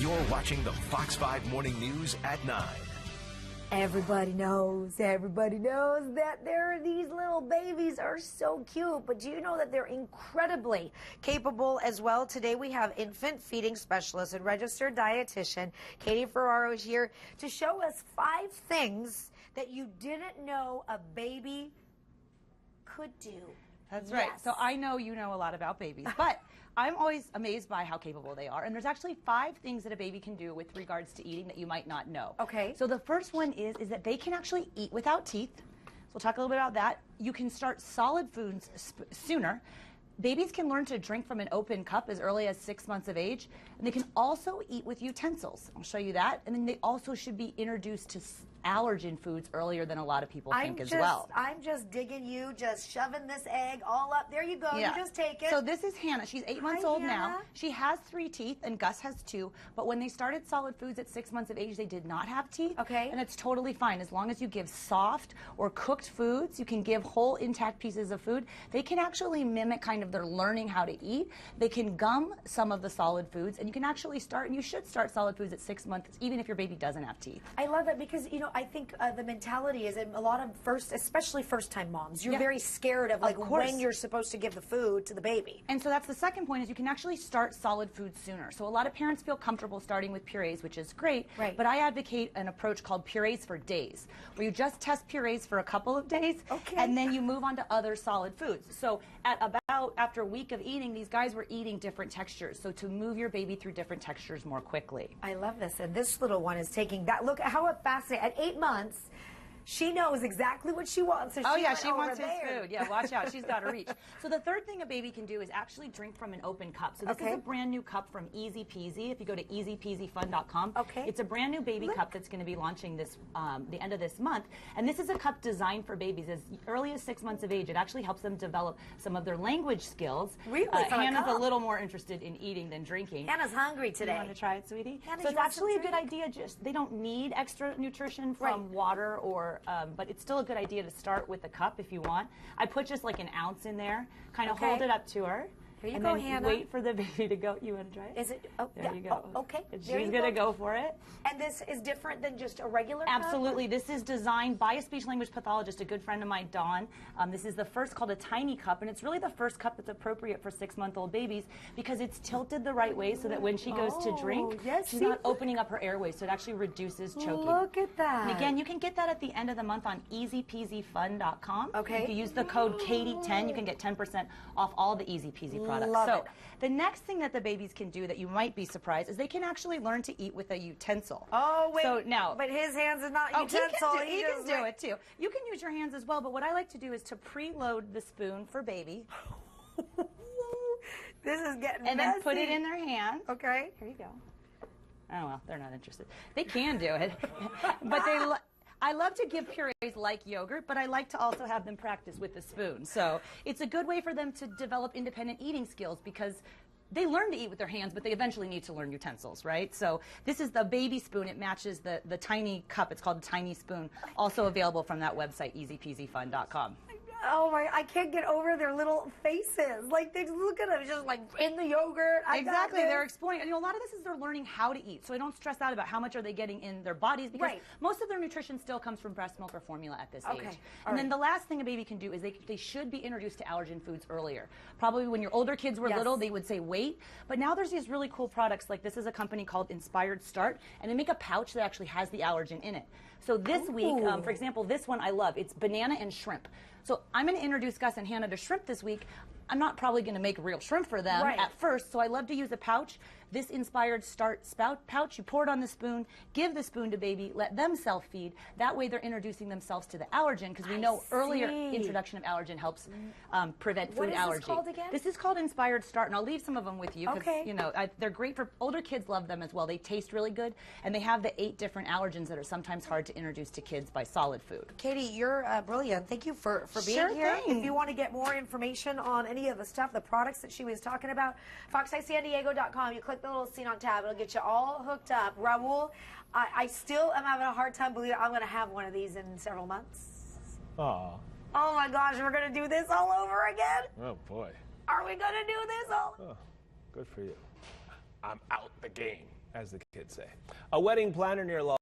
You're watching the Fox 5 Morning News at 9. Everybody knows that these little babies are so cute, but do you know that they're incredibly capable as well? Today we have infant feeding specialist and registered dietitian Katie Ferraro is here to show us 5 things that you didn't know a baby could do. That's right. So I know you know a lot about babies, but I'm always amazed by how capable they are. And there's actually 5 things that a baby can do with regards to eating that you might not know. Okay. So the first one is that they can actually eat without teeth. So we'll talk a little bit about that. You can start solid foods sooner. Babies can learn to drink from an open cup as early as 6 months of age. And they can also eat with utensils. I'll show you that. And then they also should be introduced to allergen foods earlier than a lot of people think as well. I'm just digging you, just shoving this egg all up. There you go. Yeah. You just take it. So this is Hannah. She's 8 months old now. She has 3 teeth, and Gus has 2. But when they started solid foods at 6 months of age, they did not have teeth. Okay. And it's totally fine. As long as you give soft or cooked foods, you can give whole intact pieces of food. They can actually mimic kind of their learning how to eat. They can gum some of the solid foods, and you can actually start, and you should start solid foods at 6 months, even if your baby doesn't have teeth. I love that because, you know, I think the mentality is a lot of especially first-time moms, you're very scared of like when you're supposed to give the food to the baby. And so that's the second point is you can actually start solid foods sooner. So a lot of parents feel comfortable starting with purees, which is great. Right. But I advocate an approach called purees for days, where you just test purees for a couple of days, and then you move on to other solid foods. So at about after a week of eating, these guys were eating different textures. So to move your baby through different textures more quickly. I love this. And this little one is taking that. Look how fascinating. At 8 months, she knows exactly what she wants. So she wants his food. Yeah, watch out. She's got to reach. So the third thing a baby can do is actually drink from an open cup. So this is a brand new cup from Easy Peasy. If you go to easypeasyfun.com, it's a brand new baby cup that's going to be launching this the end of this month. And this is a cup designed for babies as early as 6 months of age. It actually helps them develop some of their language skills. Really? Hannah's a little more interested in eating than drinking. Hannah's hungry today. You want to try it, sweetie? Hannah, so it's actually a good idea. Just they don't need extra nutrition from water or but it's still a good idea to start with a cup if you want. I put just like an ounce in there, kind of hold it up to her. Here you and go, then Hannah. wait for the baby to go. You want to try it? Is it? Oh, there you go. Oh, okay. And she's going to go for it. And this is different than just a regular cup? Absolutely. This is designed by a speech-language pathologist, a good friend of mine, Dawn. This is the first called a tiny cup, and it's really the first cup that's appropriate for 6-month-old babies because it's tilted the right way so that when she goes to drink, she's not opening up her airways, so it actually reduces choking. Look at that. And again, you can get that at the end of the month on easypeasyfun.com. Okay. If you use the code Katie10, you can get 10% off all the Easy Peasy products. Love it. The next thing that the babies can do that you might be surprised is they can actually learn to eat with a utensil. Oh, wait. So now, but his hands is not utensil. He can do it too. You can use your hands as well, but what I like to do is to preload the spoon for baby. This is getting and messy. then put it in their hand. Okay. Here you go. Oh, well, they're not interested. They can do it, but I love to give purees like yogurt, but I like to also have them practice with the spoon. So it's a good way for them to develop independent eating skills because they learn to eat with their hands, but they eventually need to learn utensils, right? So this is the baby spoon. It matches the tiny cup. It's called a tiny spoon, also available from that website, easypeasyfun.com. Oh my, I can't get over their little faces. Like, they look at them just like in the yogurt. Exactly, they're exploring. You know, a lot of this is they're learning how to eat. So they don't stress out about how much are they getting in their bodies because most of their nutrition still comes from breast milk or formula at this age. And then the last thing a baby can do is they should be introduced to allergen foods earlier. Probably when your older kids were little, they would say wait. But now there's these really cool products. Like this is a company called Inspired Start, and they make a pouch that actually has the allergen in it. So this week, for example, this one I love. It's banana and shrimp. So I'm going to introduce Gus and Hannah to shrimp this week. I'm not probably going to make real shrimp for them at first, so I love to use a pouch. This Inspired Start spout pouch, you pour it on the spoon, give the spoon to baby, let them self-feed. That way they're introducing themselves to the allergen because we know earlier introduction of allergen helps prevent food allergy. What is this called again? This is called Inspired Start, and I'll leave some of them with you because you know they're great for older kids. Love them as well. They taste really good, and they have the 8 different allergens that are sometimes hard to introduce to kids by solid food. Katie, you're brilliant. Thank you for being here. If you want to get more information on any of the stuff, the products that she was talking about, FOX5SanDiego.com. You click the little Scene on tab. It'll get you all hooked up. Raul, I still am having a hard time believing I'm going to have one of these in several months. Aw. Oh my gosh, we're going to do this all over again? Oh boy. Are we going to do this all? Oh, good for you. I'm out the game. as the kids say. A wedding planner near Los